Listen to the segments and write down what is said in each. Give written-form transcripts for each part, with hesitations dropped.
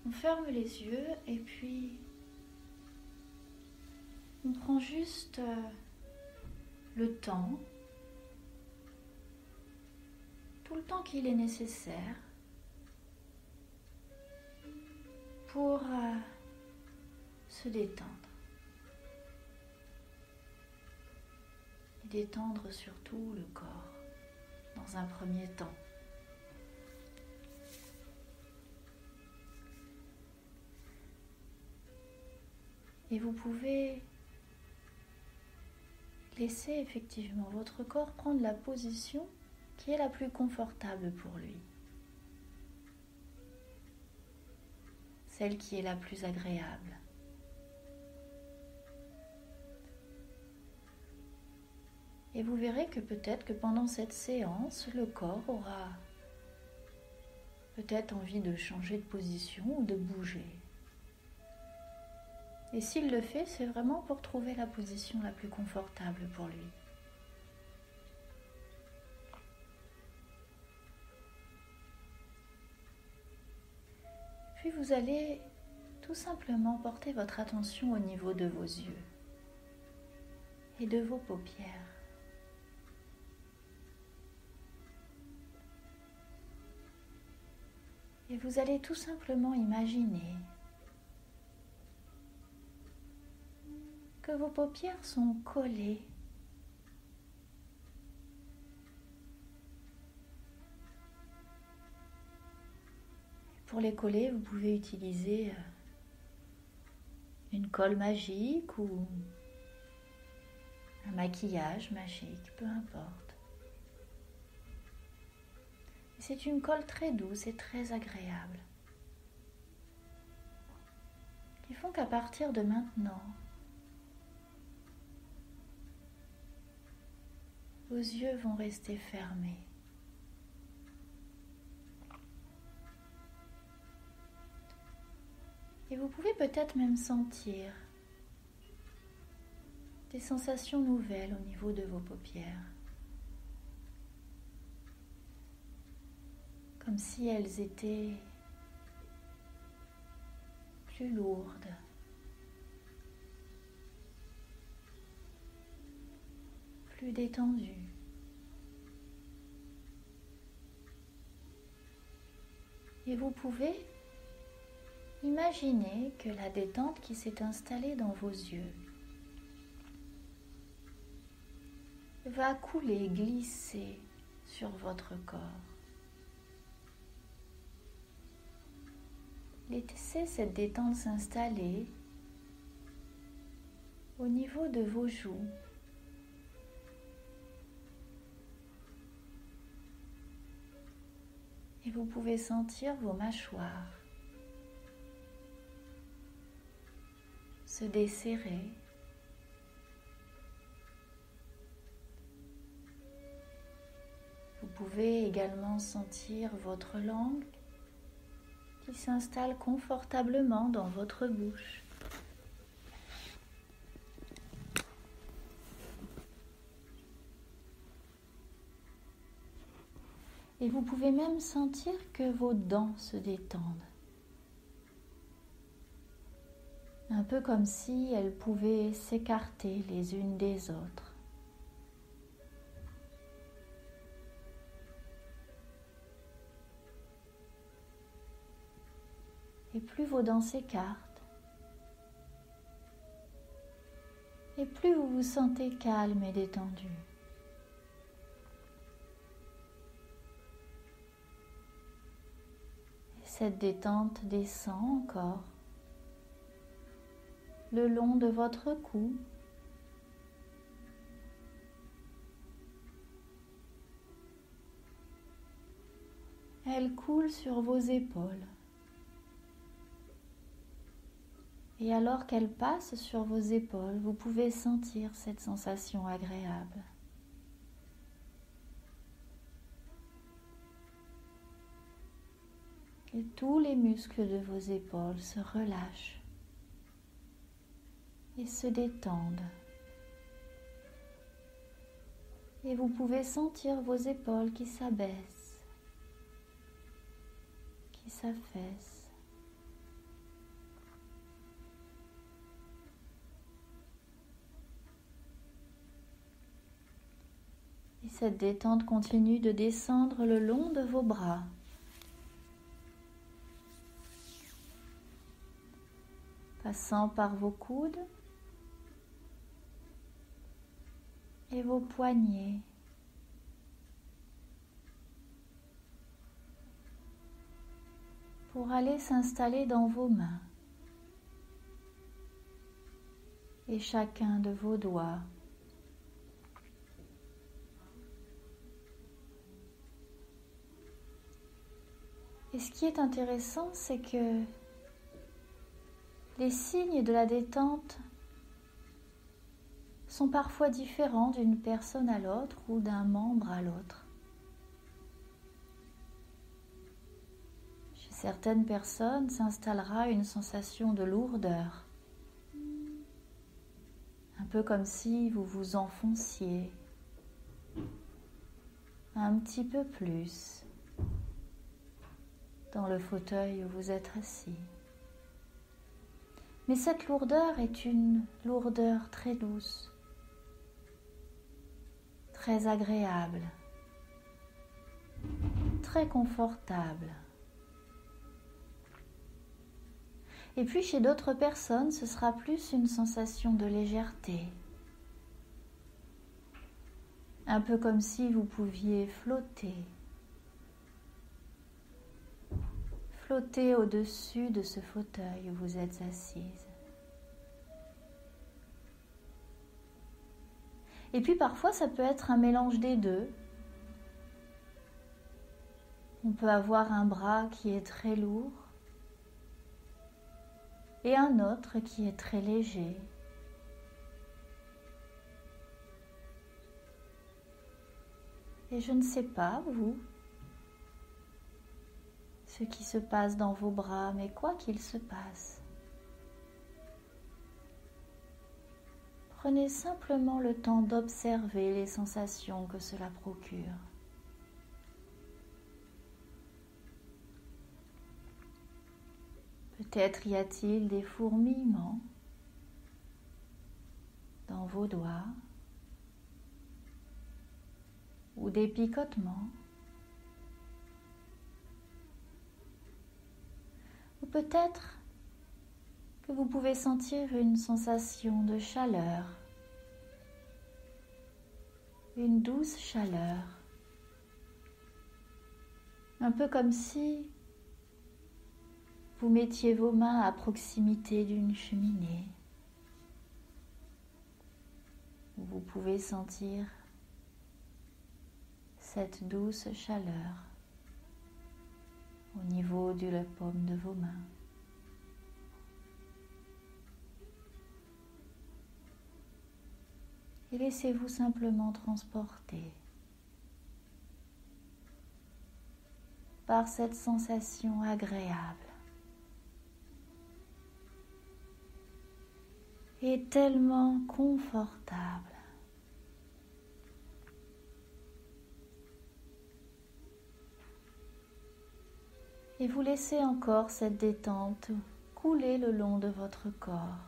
On ferme les yeux et puis on prend juste le temps, tout le temps qu'il est nécessaire pour se détendre. Et détendre surtout le corps dans un premier temps. Et vous pouvez laisser effectivement votre corps prendre la position qui est la plus confortable pour lui. Celle qui est la plus agréable. Et vous verrez que peut-être que pendant cette séance, le corps aura peut-être envie de changer de position ou de bouger. Et s'il le fait, c'est vraiment pour trouver la position la plus confortable pour lui. Puis vous allez tout simplement porter votre attention au niveau de vos yeux et de vos paupières. Et vous allez tout simplement imaginer que vos paupières sont collées Pour les coller, vous pouvez utiliser une colle magique ou un maquillage magique, peu importe. C'est une colle très douce et très agréable qui font qu'à partir de maintenant, vos yeux vont rester fermés. Et vous pouvez peut-être même sentir des sensations nouvelles au niveau de vos paupières. Comme si elles étaient plus lourdes. Plus détendues. Et vous pouvez imaginer que la détente qui s'est installée dans vos yeux va couler, glisser sur votre corps. Laissez cette détente s'installer au niveau de vos joues. Et vous pouvez sentir vos mâchoires se desserrer. Vous pouvez également sentir votre langue qui s'installe confortablement dans votre bouche. Et vous pouvez même sentir que vos dents se détendent. Un peu comme si elles pouvaient s'écarter les unes des autres. Et plus vos dents s'écartent, et plus vous vous sentez calme et détendu. Et cette détente descend encore le long de votre cou. Elle coule sur vos épaules. Et alors qu'elle passe sur vos épaules, vous pouvez sentir cette sensation agréable. Et tous les muscles de vos épaules se relâchent et se détendent. Et vous pouvez sentir vos épaules qui s'abaissent, qui s'affaissent. cette détente continue de descendre le long de vos bras. Passant par vos coudes et vos poignets. Pour aller s'installer dans vos mains et chacun de vos doigts. Et ce qui est intéressant, c'est que les signes de la détente sont parfois différents d'une personne à l'autre ou d'un membre à l'autre. Chez certaines personnes s'installera une sensation de lourdeur, un peu comme si vous vous enfonciez un petit peu plus dans le fauteuil où vous êtes assis. Mais cette lourdeur est une lourdeur très douce, très agréable, très confortable. Et puis chez d'autres personnes, ce sera plus une sensation de légèreté, un peu comme si vous pouviez flotter au-dessus de ce fauteuil où vous êtes assise. Et puis parfois ça peut être un mélange des deux. On peut avoir un bras qui est très lourd et un autre qui est très léger. Et je ne sais pas, vous, ce qui se passe dans vos bras, mais quoi qu'il se passe, prenez simplement le temps d'observer les sensations que cela procure. Peut-être y a-t-il des fourmillements dans vos doigts ou des picotements. Ou peut-être que vous pouvez sentir une sensation de chaleur, une douce chaleur, un peu comme si vous mettiez vos mains à proximité d'une cheminée, où vous pouvez sentir cette douce chaleur au niveau de la paume de vos mains. Et laissez-vous simplement transporter par cette sensation agréable et tellement confortable. Et vous laissez encore cette détente couler le long de votre corps.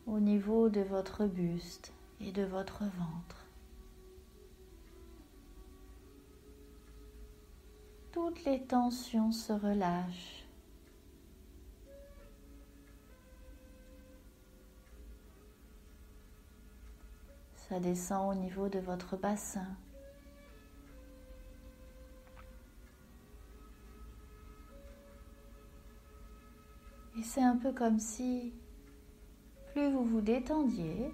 Au niveau de votre buste et de votre ventre. Toutes les tensions se relâchent. Ça descend au niveau de votre bassin. Et c'est un peu comme si plus vous vous détendiez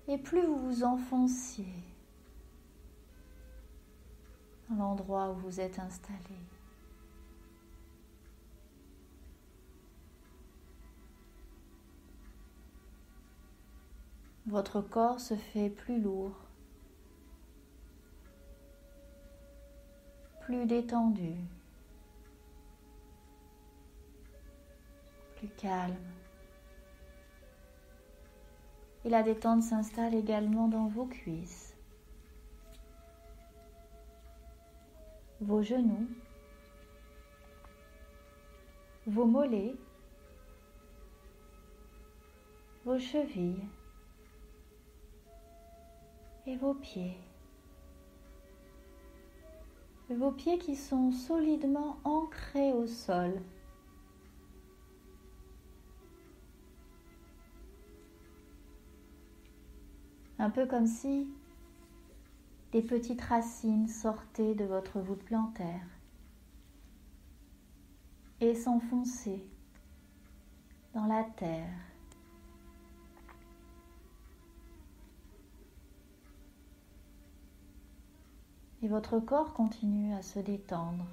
et plus vous vous enfonciez dans l'endroit où vous êtes installé. Votre corps se fait plus lourd, plus détendu, plus calme. Et la détente s'installe également dans vos cuisses, vos genoux, vos mollets, vos chevilles et vos pieds. Vos pieds qui sont solidement ancrés au sol. Un peu comme si des petites racines sortaient de votre voûte plantaire et s'enfonçaient dans la terre. Et votre corps continue à se détendre.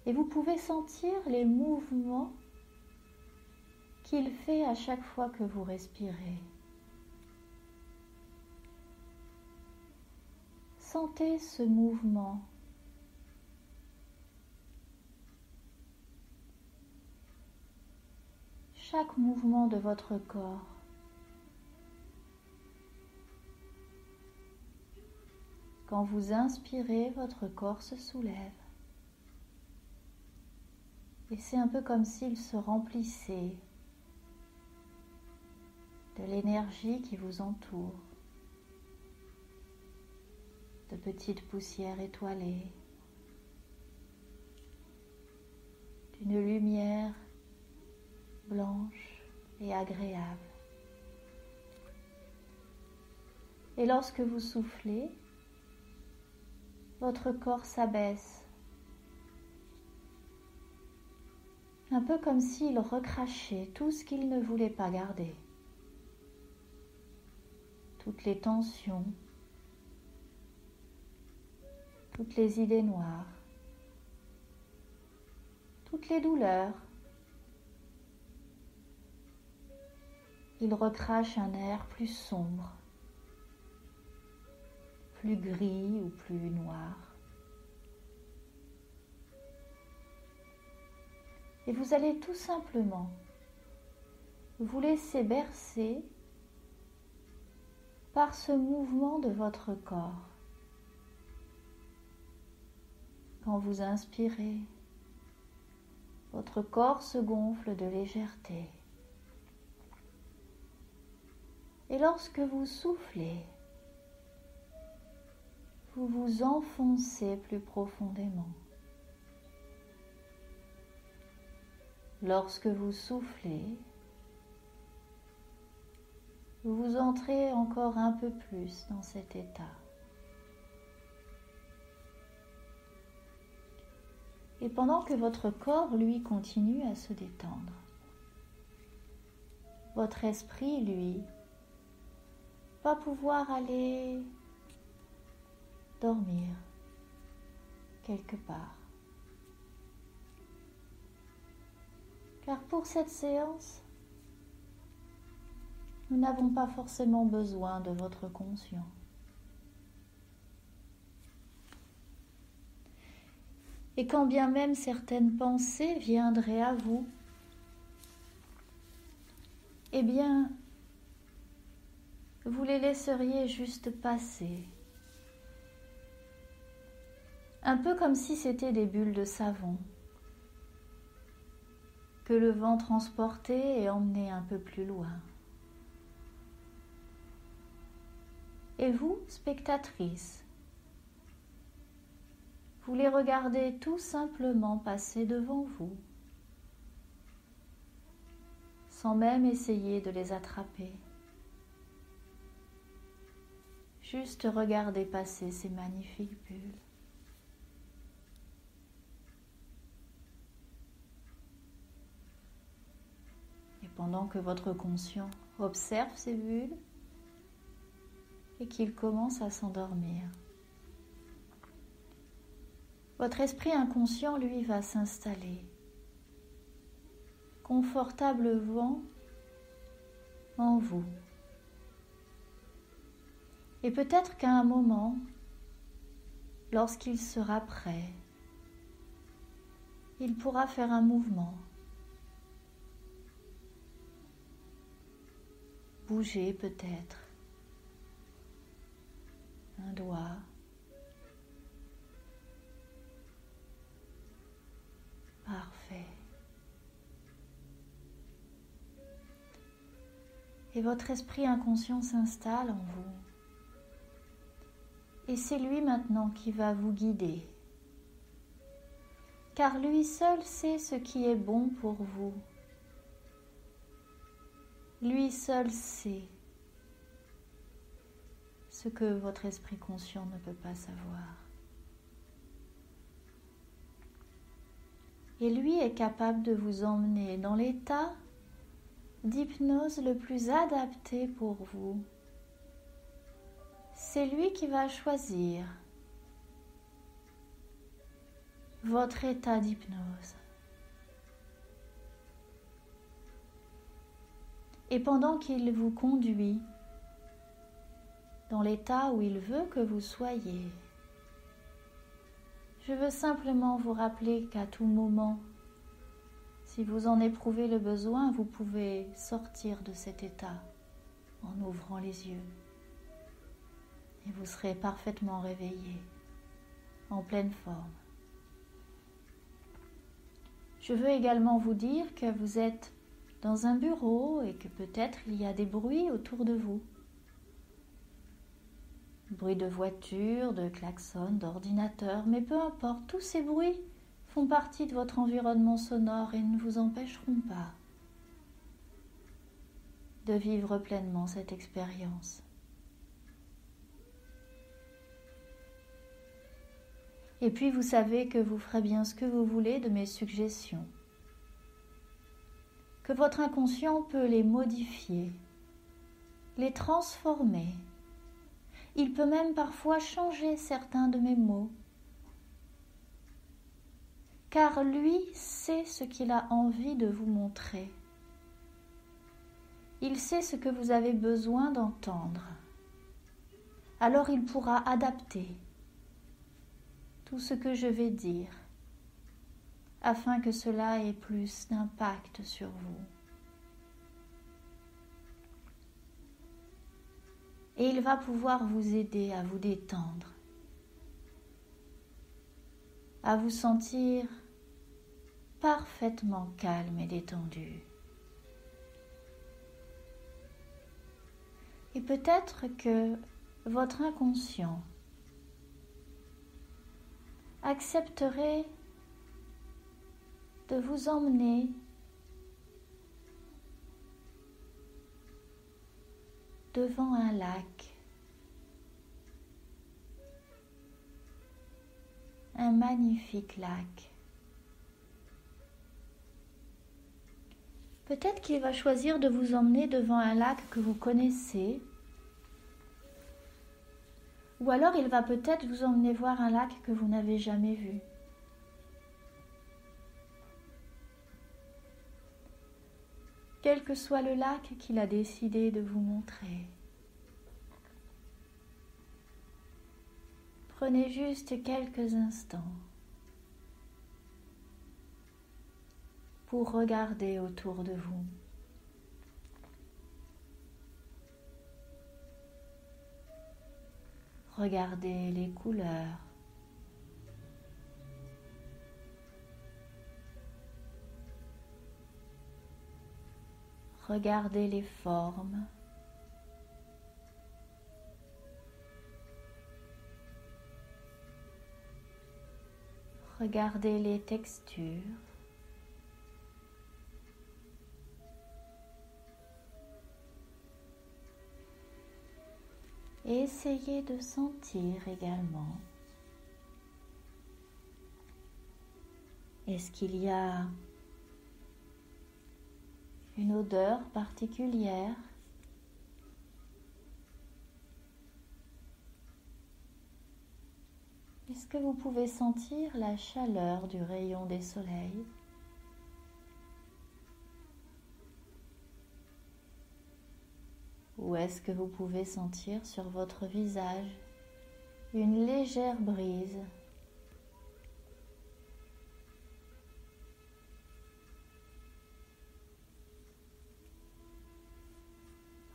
Et vous pouvez sentir les mouvements qu'il fait à chaque fois que vous respirez. Sentez ce mouvement. Chaque mouvement de votre corps. Quand vous inspirez, votre corps se soulève. Et c'est un peu comme s'il se remplissait de l'énergie qui vous entoure, de petites poussières étoilées, d'une lumière blanche et agréable. Et lorsque vous soufflez, votre corps s'abaisse, un peu comme s'il recrachait tout ce qu'il ne voulait pas garder. Toutes les tensions, toutes les idées noires, toutes les douleurs. Il recrache un air plus sombre, plus gris ou plus noir. Et vous allez tout simplement vous laisser bercer par ce mouvement de votre corps. Quand vous inspirez, votre corps se gonfle de légèreté. Et lorsque vous soufflez, vous vous enfoncez plus profondément. Lorsque vous soufflez, vous entrez encore un peu plus dans cet état. Et pendant que votre corps, lui, continue à se détendre, votre esprit, lui, va pouvoir aller dormir quelque part. Car pour cette séance, nous n'avons pas forcément besoin de votre conscient. Et quand bien même certaines pensées viendraient à vous, eh bien, vous les laisseriez juste passer. Un peu comme si c'était des bulles de savon que le vent transportait et emmenait un peu plus loin. Et vous, spectatrice, vous les regardez tout simplement passer devant vous, sans même essayer de les attraper. Juste regarder passer ces magnifiques bulles. Pendant que votre conscient observe ces bulles et qu'il commence à s'endormir. Votre esprit inconscient, lui, va s'installer confortablement en vous. Et peut-être qu'à un moment, lorsqu'il sera prêt, il pourra faire un mouvement. Bouger peut-être un doigt, parfait. Et votre esprit inconscient s'installe en vous. Et c'est lui maintenant qui va vous guider. Car lui seul sait ce qui est bon pour vous. Lui seul sait ce que votre esprit conscient ne peut pas savoir. Et lui est capable de vous emmener dans l'état d'hypnose le plus adapté pour vous. C'est lui qui va choisir votre état d'hypnose. Et pendant qu'il vous conduit dans l'état où il veut que vous soyez, je veux simplement vous rappeler qu'à tout moment, si vous en éprouvez le besoin, vous pouvez sortir de cet état en ouvrant les yeux. Et vous serez parfaitement réveillé, en pleine forme. Je veux également vous dire que vous êtes dans un bureau et que peut-être il y a des bruits autour de vous. Bruits de voiture, de klaxon, d'ordinateur, mais peu importe, tous ces bruits font partie de votre environnement sonore et ne vous empêcheront pas de vivre pleinement cette expérience. Et puis vous savez que vous ferez bien ce que vous voulez de mes suggestions, que votre inconscient peut les modifier, les transformer. Il peut même parfois changer certains de mes mots, car lui sait ce qu'il a envie de vous montrer. Il sait ce que vous avez besoin d'entendre. Alors il pourra adapter tout ce que je vais dire, afin que cela ait plus d'impact sur vous. Et il va pouvoir vous aider à vous détendre, à vous sentir parfaitement calme et détendu. Et peut-être que votre inconscient accepterait de vous emmener devant un lac, un magnifique lac. Peut-être qu'il va choisir de vous emmener devant un lac que vous connaissez, ou alors il va peut-être vous emmener voir un lac que vous n'avez jamais vu. Quel que soit le lac qu'il a décidé de vous montrer, prenez juste quelques instants pour regarder autour de vous. Regardez les couleurs. Regardez les formes. Regardez les textures. Et essayez de sentir également. Est-ce qu'il y a une odeur particulière? Est-ce que vous pouvez sentir la chaleur du rayon des soleils? Ou est-ce que vous pouvez sentir sur votre visage une légère brise?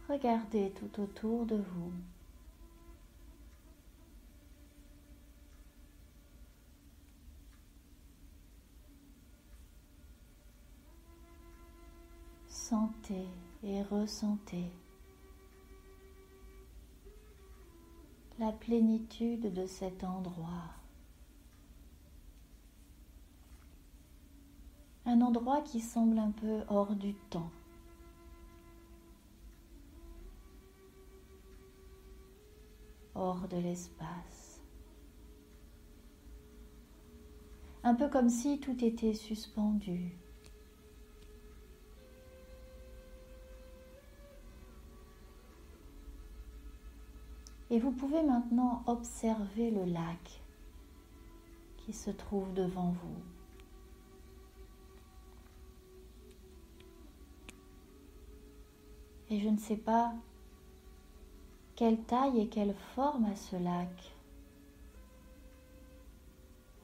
Regardez tout autour de vous. Sentez et ressentez la plénitude de cet endroit. Un endroit qui semble un peu hors du temps. Hors de l'espace. Un peu comme si tout était suspendu. Et vous pouvez maintenant observer le lac qui se trouve devant vous. Et je ne sais pas quelle taille et quelle forme a ce lac.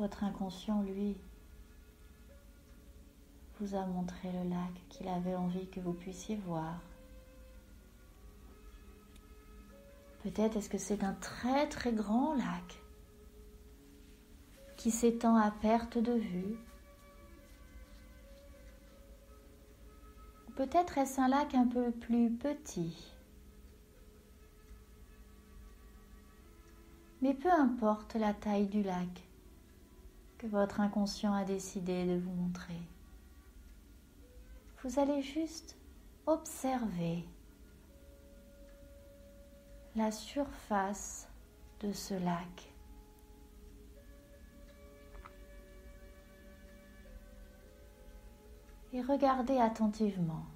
Votre inconscient, lui, vous a montré le lac qu'il avait envie que vous puissiez voir. Peut-être est-ce que c'est un très très grand lac qui s'étend à perte de vue. Ou peut-être est-ce un lac un peu plus petit. Mais peu importe la taille du lac que votre inconscient a décidé de vous montrer. Vous allez juste observer la surface de ce lac. Et regardez attentivement.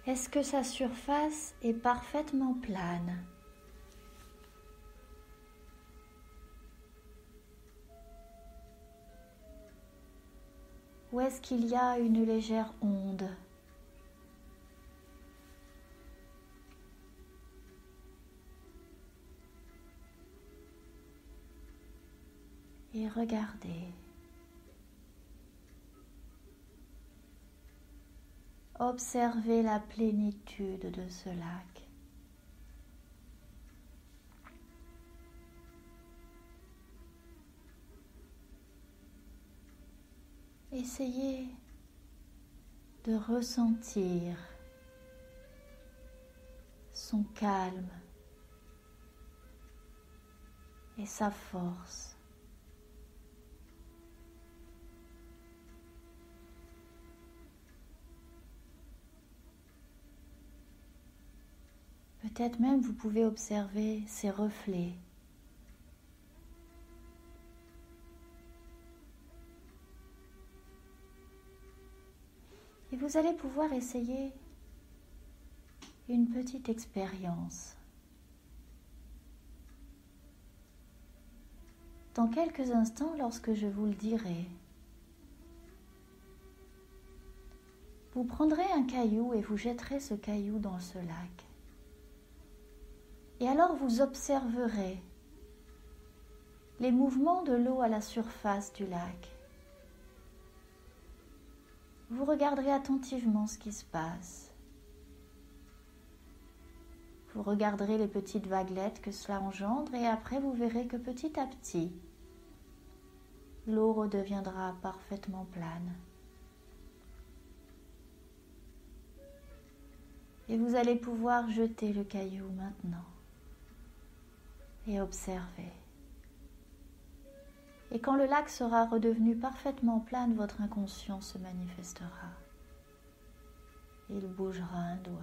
Est-ce que sa surface est parfaitement plane ? Ou est-ce qu'il y a une légère onde ? Et regardez. Observez la plénitude de ce lac. Essayez de ressentir son calme et sa force. Peut-être même vous pouvez observer ses reflets. Et vous allez pouvoir essayer une petite expérience. Dans quelques instants, lorsque je vous le dirai, vous prendrez un caillou et vous jetterez ce caillou dans ce lac. Et alors vous observerez les mouvements de l'eau à la surface du lac. Vous regarderez attentivement ce qui se passe. Vous regarderez les petites vaguelettes que cela engendre et après vous verrez que petit à petit, l'eau redeviendra parfaitement plane. Et vous allez pouvoir jeter le caillou maintenant et observer. Et quand le lac sera redevenu parfaitement plane, votre inconscient se manifestera. Il bougera un doigt.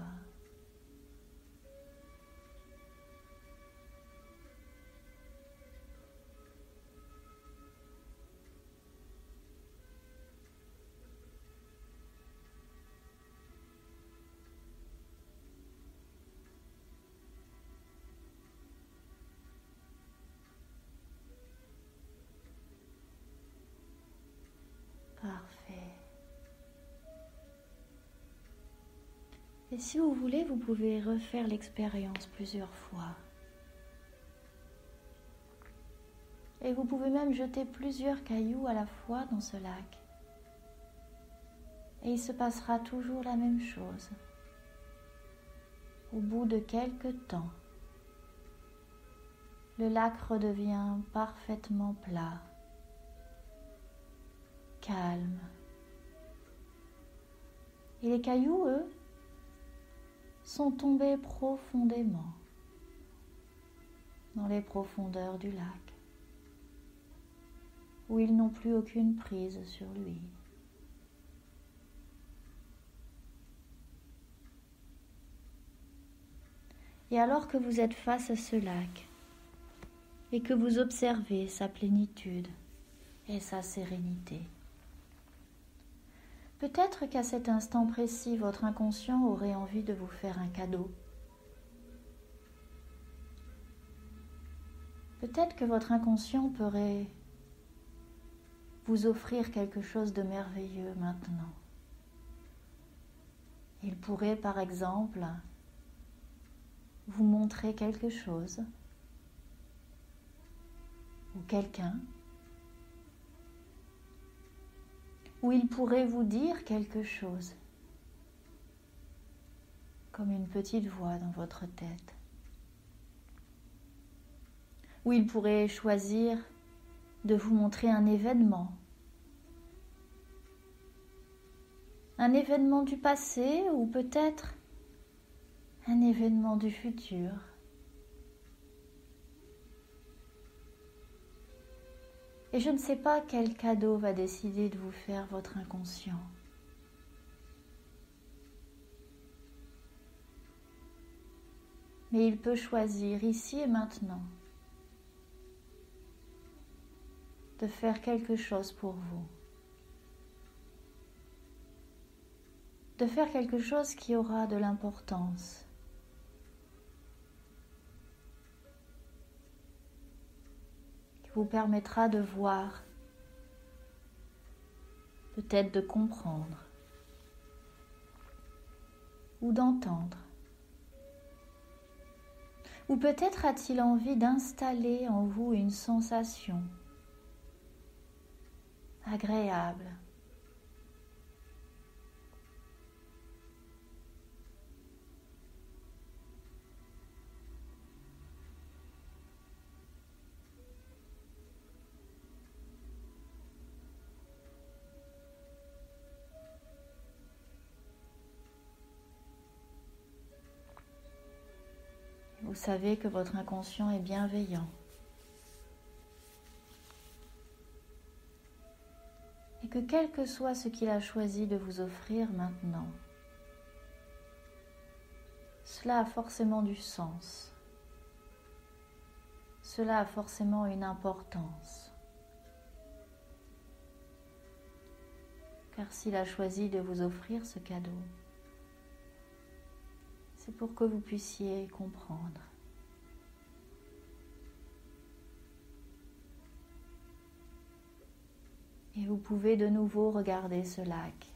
Parfait. Et si vous voulez, vous pouvez refaire l'expérience plusieurs fois. Et vous pouvez même jeter plusieurs cailloux à la fois dans ce lac. Et il se passera toujours la même chose. Au bout de quelques temps, le lac redevient parfaitement plat, calme. Et les cailloux, eux, sont tombés profondément dans les profondeurs du lac, où ils n'ont plus aucune prise sur lui. Et alors que vous êtes face à ce lac et que vous observez sa plénitude et sa sérénité, peut-être qu'à cet instant précis, votre inconscient aurait envie de vous faire un cadeau. Peut-être que votre inconscient pourrait vous offrir quelque chose de merveilleux maintenant. Il pourrait, par exemple, vous montrer quelque chose ou quelqu'un, ou il pourrait vous dire quelque chose, comme une petite voix dans votre tête, ou il pourrait choisir de vous montrer un événement du passé ou peut-être un événement du futur. Et je ne sais pas quel cadeau va décider de vous faire votre inconscient. Mais il peut choisir ici et maintenant de faire quelque chose pour vous. De faire quelque chose qui aura de l'importance. Qui vous permettra de voir, peut-être de comprendre ou d'entendre. Ou peut-être a-t-il envie d'installer en vous une sensation agréable. Vous savez que votre inconscient est bienveillant et que quel que soit ce qu'il a choisi de vous offrir maintenant, cela a forcément du sens, cela a forcément une importance. Car s'il a choisi de vous offrir ce cadeau, c'est pour que vous puissiez comprendre. Et vous pouvez de nouveau regarder ce lac.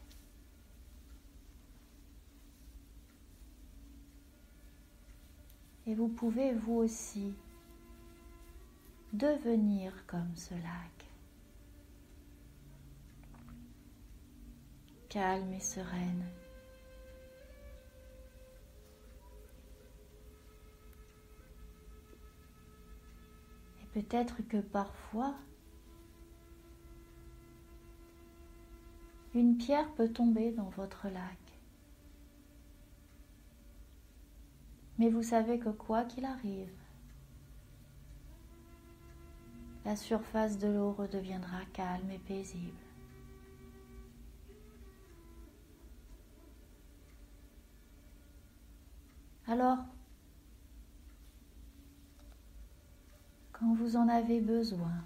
Et vous pouvez vous aussi devenir comme ce lac. Calme et sereine. Peut-être que parfois, une pierre peut tomber dans votre lac. Mais vous savez que quoi qu'il arrive, la surface de l'eau redeviendra calme et paisible. Alors, quand vous en avez besoin,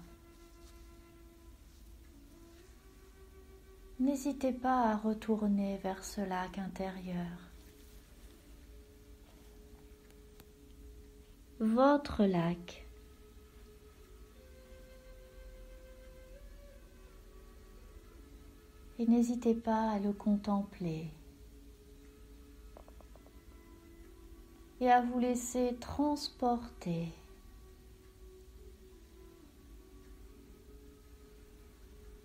n'hésitez pas à retourner vers ce lac intérieur. Votre lac. Et n'hésitez pas à le contempler et à vous laisser transporter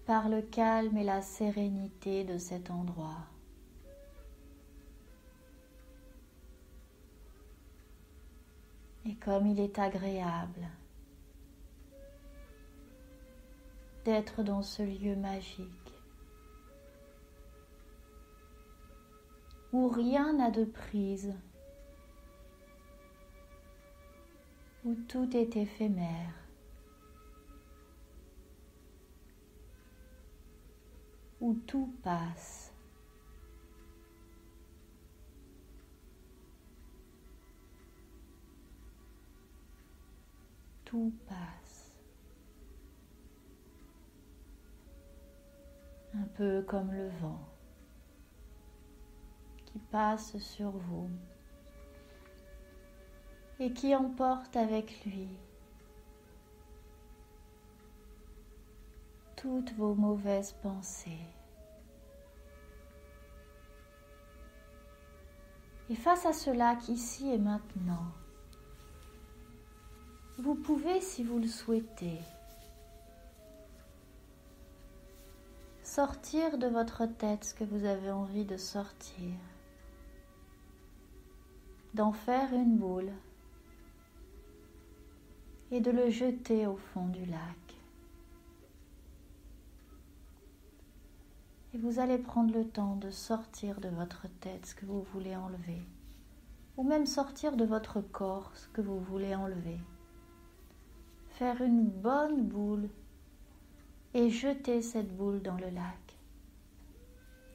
par le calme et la sérénité de cet endroit. Et comme il est agréable d'être dans ce lieu magique où rien n'a de prise où tout est éphémère, où tout passe. Tout passe. Un peu comme le vent qui passe sur vous et qui emporte avec lui toutes vos mauvaises pensées. Et face à ce lac ici et maintenant, vous pouvez, si vous le souhaitez, sortir de votre tête ce que vous avez envie de sortir, d'en faire une boule et de le jeter au fond du lac. Et vous allez prendre le temps de sortir de votre tête ce que vous voulez enlever, ou même sortir de votre corps ce que vous voulez enlever. Faire une bonne boule et jeter cette boule dans le lac.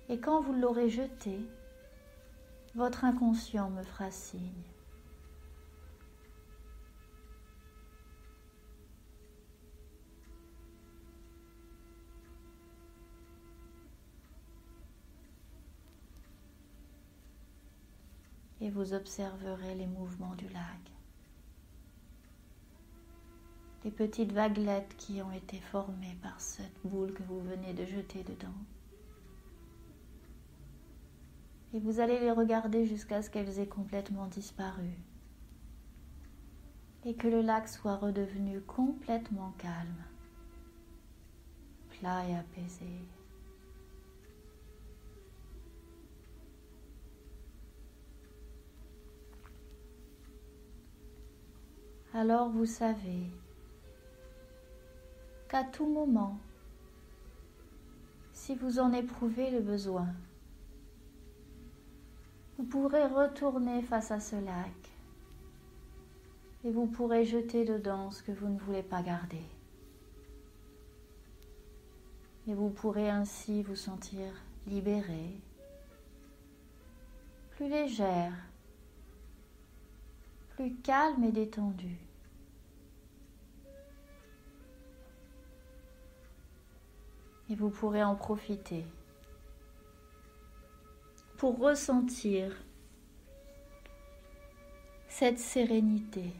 Et quand vous l'aurez jetée, votre inconscient me fera signe. Et vous observerez les mouvements du lac. Les petites vaguelettes qui ont été formées par cette boule que vous venez de jeter dedans. Et vous allez les regarder jusqu'à ce qu'elles aient complètement disparu. Et que le lac soit redevenu complètement calme, plat et apaisé. Alors vous savez qu'à tout moment, si vous en éprouvez le besoin, vous pourrez retourner face à ce lac et vous pourrez jeter dedans ce que vous ne voulez pas garder. Et vous pourrez ainsi vous sentir libéré, plus légère, plus calme et détendu. Et vous pourrez en profiter pour ressentir cette sérénité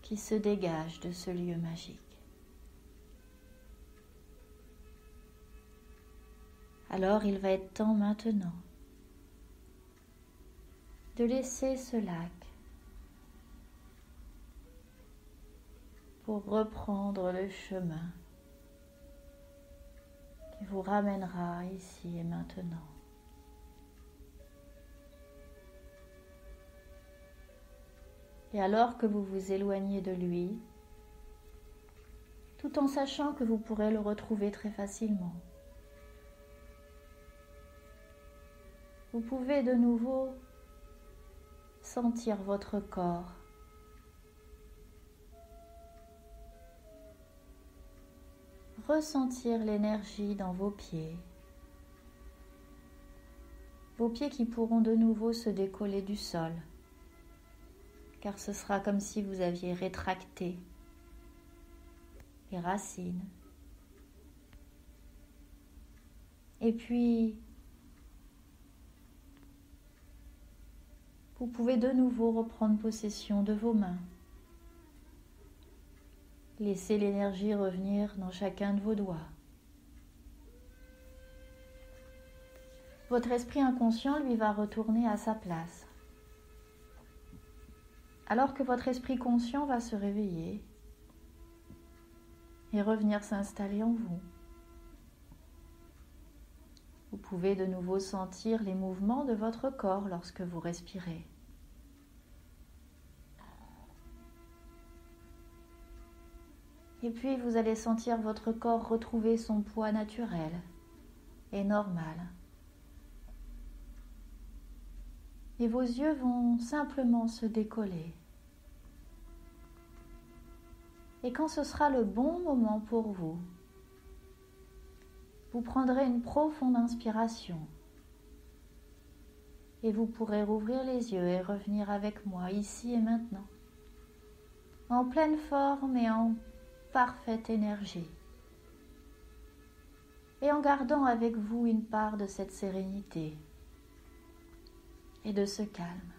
qui se dégage de ce lieu magique. Alors il va être temps maintenant de laisser ce lac pour reprendre le chemin qui vous ramènera ici et maintenant. Et alors que vous vous éloignez de lui, tout en sachant que vous pourrez le retrouver très facilement, vous pouvez de nouveau sentir votre corps ressentir l'énergie dans vos pieds qui pourront de nouveau se décoller du sol, car ce sera comme si vous aviez rétracté les racines. Et puis, vous pouvez de nouveau reprendre possession de vos mains. Laissez l'énergie revenir dans chacun de vos doigts. Votre esprit inconscient, lui, va retourner à sa place. Alors que votre esprit conscient va se réveiller et revenir s'installer en vous. Vous pouvez de nouveau sentir les mouvements de votre corps lorsque vous respirez. Et puis vous allez sentir votre corps retrouver son poids naturel et normal. Et vos yeux vont simplement se décoller Et quand ce sera le bon moment pour vous, vous prendrez une profonde inspiration et vous pourrez rouvrir les yeux et revenir avec moi ici et maintenant, en pleine forme et en parfaite énergie, et en gardant avec vous une part de cette sérénité et de ce calme.